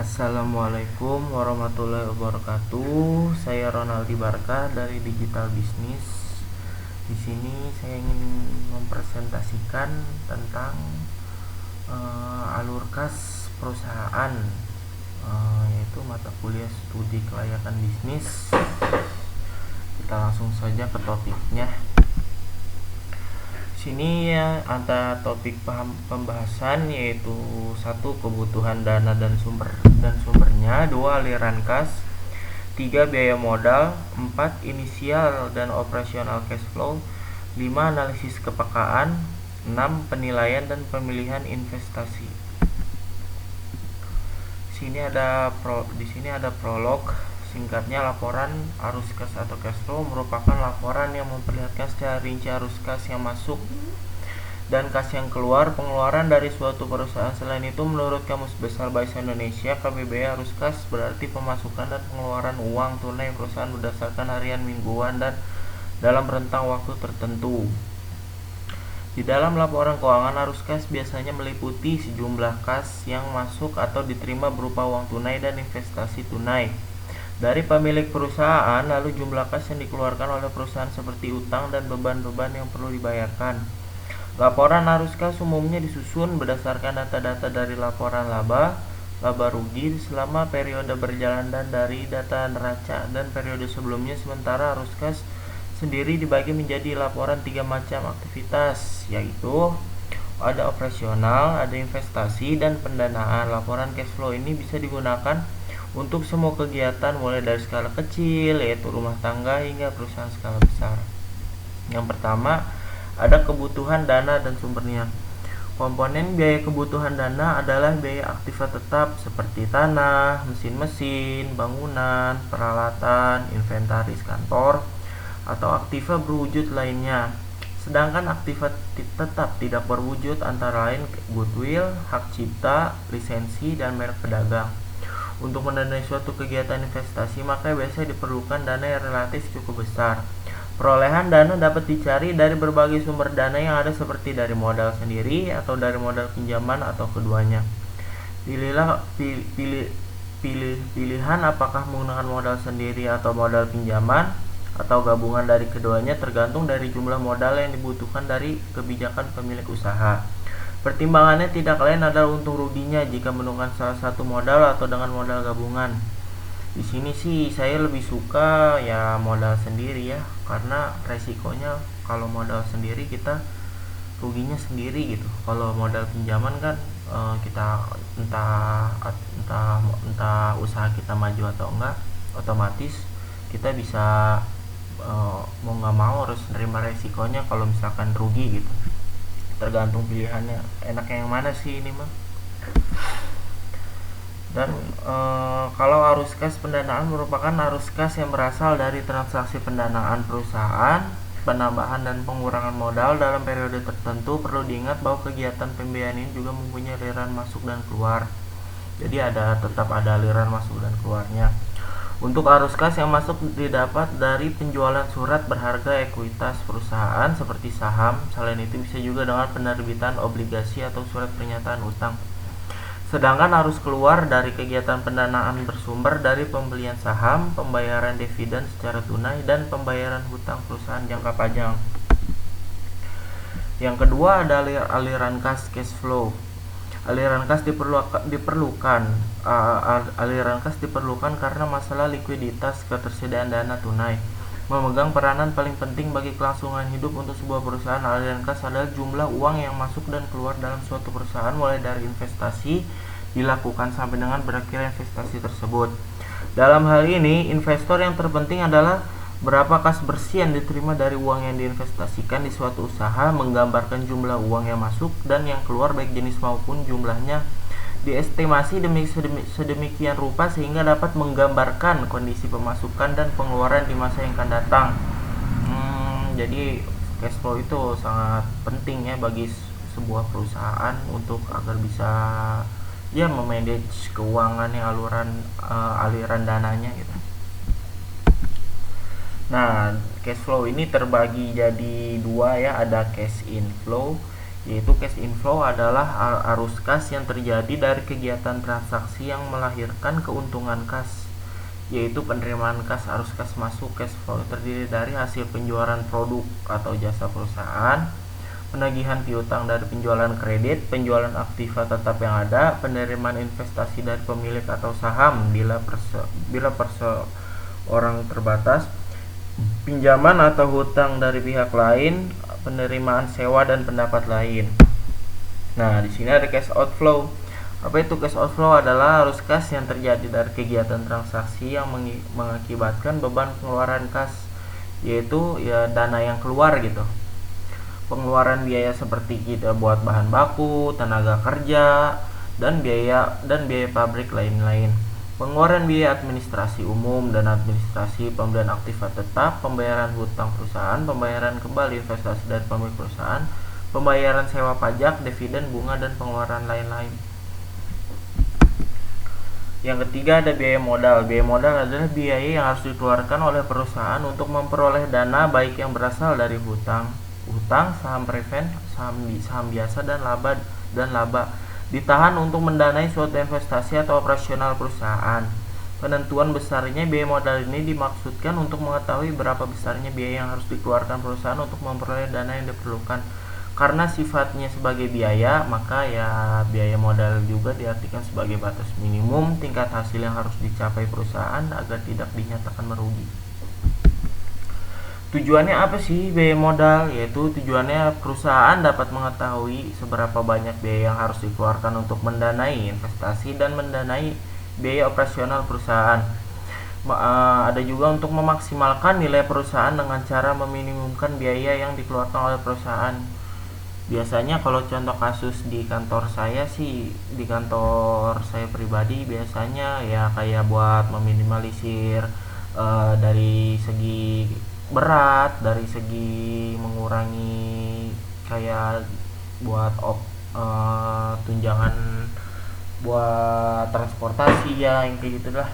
Assalamualaikum warahmatullahi wabarakatuh. Saya Ronaldi Barka dari Digital Business. Di sini saya ingin mempresentasikan tentang alur kas perusahaan, yaitu mata kuliah studi kelayakan bisnis. Kita langsung saja ke topiknya. Sini ya antara topik pembahasan yaitu 1. Kebutuhan dana dan sumbernya, 2. Aliran kas, 3. Biaya modal, 4. Inisial dan operasional cash flow, 5. Analisis kepekaan, 6. Penilaian dan pemilihan investasi. Di sini ada prolog. Singkatnya, laporan arus kas atau cash flow merupakan laporan yang memperlihatkan secara rinci arus kas yang masuk dan kas yang keluar, pengeluaran dari suatu perusahaan. Selain itu, menurut Kamus Besar Bahasa Indonesia, KBBI, arus kas berarti pemasukan dan pengeluaran uang tunai perusahaan berdasarkan harian, mingguan, dan dalam rentang waktu tertentu. Di dalam laporan keuangan, arus kas biasanya meliputi sejumlah kas yang masuk atau diterima berupa uang tunai dan investasi tunai dari pemilik perusahaan, lalu jumlah kas yang dikeluarkan oleh perusahaan seperti utang dan beban-beban yang perlu dibayarkan. Laporan arus kas umumnya disusun berdasarkan data-data dari laporan laba rugi selama periode berjalan dan dari data neraca dan periode sebelumnya. Sementara arus kas sendiri dibagi menjadi laporan 3 macam aktivitas, yaitu ada operasional, ada investasi, dan pendanaan. Laporan cash flow ini bisa digunakan untuk semua kegiatan mulai dari skala kecil yaitu rumah tangga hingga perusahaan skala besar. Yang pertama, ada kebutuhan dana dan sumbernya. Komponen biaya kebutuhan dana adalah biaya aktiva tetap seperti tanah, mesin-mesin, bangunan, peralatan, inventaris kantor, atau aktiva berwujud lainnya. Sedangkan aktiva tetap tidak berwujud antara lain goodwill, hak cipta, lisensi, dan merek pedagang. Untuk mendanai suatu kegiatan investasi, maka biasanya diperlukan dana yang relatif cukup besar. Perolehan dana dapat dicari dari berbagai sumber dana yang ada seperti dari modal sendiri atau dari modal pinjaman atau keduanya. Pilihan apakah menggunakan modal sendiri atau modal pinjaman atau gabungan dari keduanya tergantung dari jumlah modal yang dibutuhkan dari kebijakan pemilik usaha. Pertimbangannya tidak lain adalah untung ruginya jika menggunakan salah satu modal atau dengan modal gabungan. Di sini sih saya lebih suka ya modal sendiri ya, karena resikonya kalau modal sendiri kita ruginya sendiri gitu. Kalau modal pinjaman kan kita entah usaha kita maju atau enggak, otomatis kita bisa mau nggak mau harus menerima resikonya kalau misalkan rugi gitu. Tergantung pilihannya, enaknya yang mana sih ini mah. Dan kalau arus kas pendanaan merupakan arus kas yang berasal dari transaksi pendanaan perusahaan, penambahan dan pengurangan modal dalam periode tertentu. Perlu diingat bahwa kegiatan pembiayaan ini juga mempunyai aliran masuk dan keluar. Jadi tetap ada aliran masuk dan keluarnya. Untuk arus kas yang masuk didapat dari penjualan surat berharga ekuitas perusahaan seperti saham. Selain itu bisa juga dengan penerbitan obligasi atau surat pernyataan utang. Sedangkan arus keluar dari kegiatan pendanaan bersumber dari pembelian saham, pembayaran dividen secara tunai, dan pembayaran hutang perusahaan jangka panjang. Yang kedua ada aliran kas cash flow. Aliran kas diperlukan karena masalah likuiditas. Ketersediaan dana tunai memegang peranan paling penting bagi kelangsungan hidup untuk sebuah perusahaan. Aliran kas adalah jumlah uang yang masuk dan keluar dalam suatu perusahaan mulai dari investasi dilakukan sampai dengan berakhirnya investasi tersebut. Dalam hal ini, investor yang terpenting adalah berapa kas bersih yang diterima dari uang yang diinvestasikan di suatu usaha, menggambarkan jumlah uang yang masuk dan yang keluar baik jenis maupun jumlahnya diestimasi sedemikian rupa sehingga dapat menggambarkan kondisi pemasukan dan pengeluaran di masa yang akan datang. Jadi cash flow itu sangat penting ya bagi sebuah perusahaan untuk agar bisa ya memanage keuangannya, aliran dananya gitu. Nah, cash flow ini terbagi jadi dua ya, ada cash inflow yaitu cash inflow adalah arus kas yang terjadi dari kegiatan transaksi yang melahirkan keuntungan kas, yaitu penerimaan kas. Arus kas masuk cash flow terdiri dari hasil penjualan produk atau jasa perusahaan, penagihan piutang dari penjualan kredit, penjualan aktiva tetap yang ada, penerimaan investasi dari pemilik atau saham bila perseorang terbatas, pinjaman atau hutang dari pihak lain, penerimaan sewa dan pendapat lain. Nah, di sini ada cash outflow. Apa itu cash outflow? Adalah arus kas yang terjadi dari kegiatan transaksi yang mengakibatkan beban pengeluaran kas, yaitu ya dana yang keluar gitu. Pengeluaran biaya seperti kita buat bahan baku, tenaga kerja, dan biaya pabrik lain-lain. Pengeluaran biaya administrasi umum dan administrasi pembelian aktiva tetap, pembayaran hutang perusahaan, pembayaran kembali investasi dari pemilik perusahaan, pembayaran sewa pajak, dividen, bunga, dan pengeluaran lain-lain. Yang ketiga ada biaya modal. Biaya modal adalah biaya yang harus dikeluarkan oleh perusahaan untuk memperoleh dana, baik yang berasal dari hutang, saham preferred, saham biasa, dan laba ditahan untuk mendanai suatu investasi atau operasional perusahaan. Penentuan besarnya biaya modal ini dimaksudkan untuk mengetahui berapa besarnya biaya yang harus dikeluarkan perusahaan untuk memperoleh dana yang diperlukan. Karena sifatnya sebagai biaya, maka ya biaya modal juga diartikan sebagai batas minimum tingkat hasil yang harus dicapai perusahaan agar tidak dinyatakan merugi. Tujuannya apa sih biaya modal? Yaitu tujuannya perusahaan dapat mengetahui seberapa banyak biaya yang harus dikeluarkan untuk mendanai investasi dan mendanai biaya operasional perusahaan. Ada juga untuk memaksimalkan nilai perusahaan dengan cara meminimumkan biaya yang dikeluarkan oleh perusahaan. Biasanya kalau contoh kasus di kantor saya pribadi biasanya ya kayak buat meminimalisir dari segi berat, dari segi mengurangi kayak buat tunjangan buat transportasi ya, yang kayak gitulah.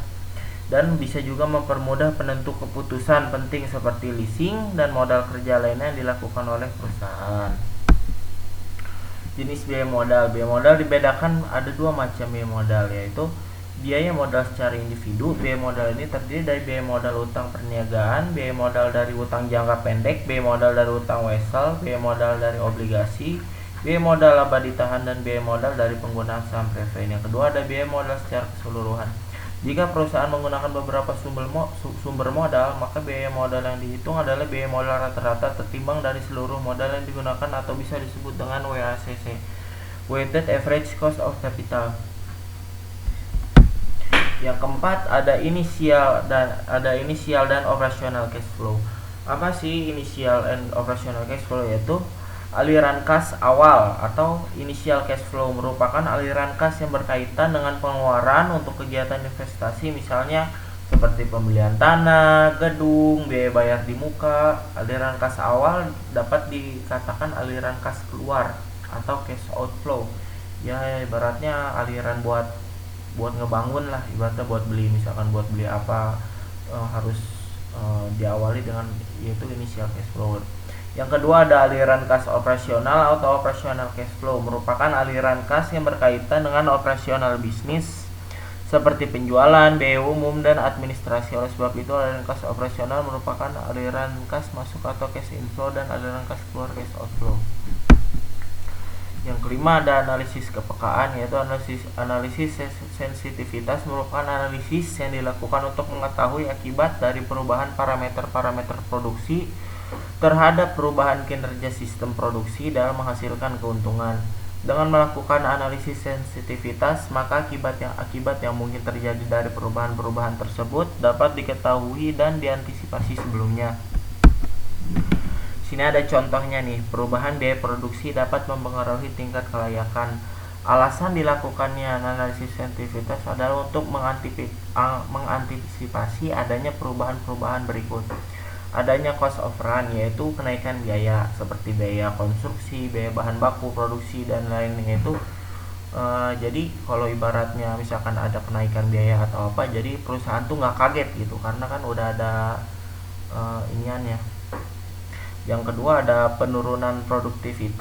Dan bisa juga mempermudah penentu keputusan penting seperti leasing dan modal kerja lainnya yang dilakukan oleh perusahaan. Jenis biaya modal. Biaya modal dibedakan ada dua macam biaya modal, yaitu biaya modal secara individu. Biaya modal ini terdiri dari biaya modal utang perniagaan, biaya modal dari utang jangka pendek, biaya modal dari utang wesel, biaya modal dari obligasi, biaya modal laba ditahan, dan biaya modal dari penggunaan saham preferred. Yang kedua ada biaya modal secara keseluruhan. Jika perusahaan menggunakan beberapa sumber modal, maka biaya modal yang dihitung adalah biaya modal rata-rata tertimbang dari seluruh modal yang digunakan, atau bisa disebut dengan WACC, Weighted Average Cost of Capital. Yang keempat ada inisial dan operational cash flow. Apa sih inisial and operational cash flow? Yaitu aliran kas awal atau initial cash flow merupakan aliran kas yang berkaitan dengan pengeluaran untuk kegiatan investasi, misalnya seperti pembelian tanah, gedung, biaya bayar di muka. Aliran kas awal dapat dikatakan aliran kas keluar atau cash outflow. Ya ibaratnya aliran buat ngebangun lah, ibaratnya buat beli, misalkan buat beli apa harus diawali dengan yaitu initial cash flow. Yang kedua ada aliran kas operasional atau operational cash flow, merupakan aliran kas yang berkaitan dengan operasional bisnis seperti penjualan, biaya umum, dan administrasi. Oleh sebab itu aliran kas operasional merupakan aliran kas masuk atau cash inflow, dan aliran kas keluar cash outflow. Yang kelima ada analisis kepekaan, yaitu analisis sensitivitas, merupakan analisis yang dilakukan untuk mengetahui akibat dari perubahan parameter produksi terhadap perubahan kinerja sistem produksi dalam menghasilkan keuntungan. Dengan melakukan analisis sensitivitas, maka akibat yang mungkin terjadi dari perubahan tersebut dapat diketahui dan diantisipasi sebelumnya. Sini ada contohnya nih, perubahan biaya produksi dapat mempengaruhi tingkat kelayakan. Alasan dilakukannya analisis sensitivitas adalah untuk mengantisipasi adanya perubahan berikut. Adanya cost of run, yaitu kenaikan biaya seperti biaya konstruksi, biaya bahan baku, produksi, dan lainnya itu. Jadi kalau ibaratnya misalkan ada kenaikan biaya atau apa, jadi perusahaan tuh nggak kaget gitu, karena kan udah ada iniannya. Yang kedua ada penurunan produktivitas.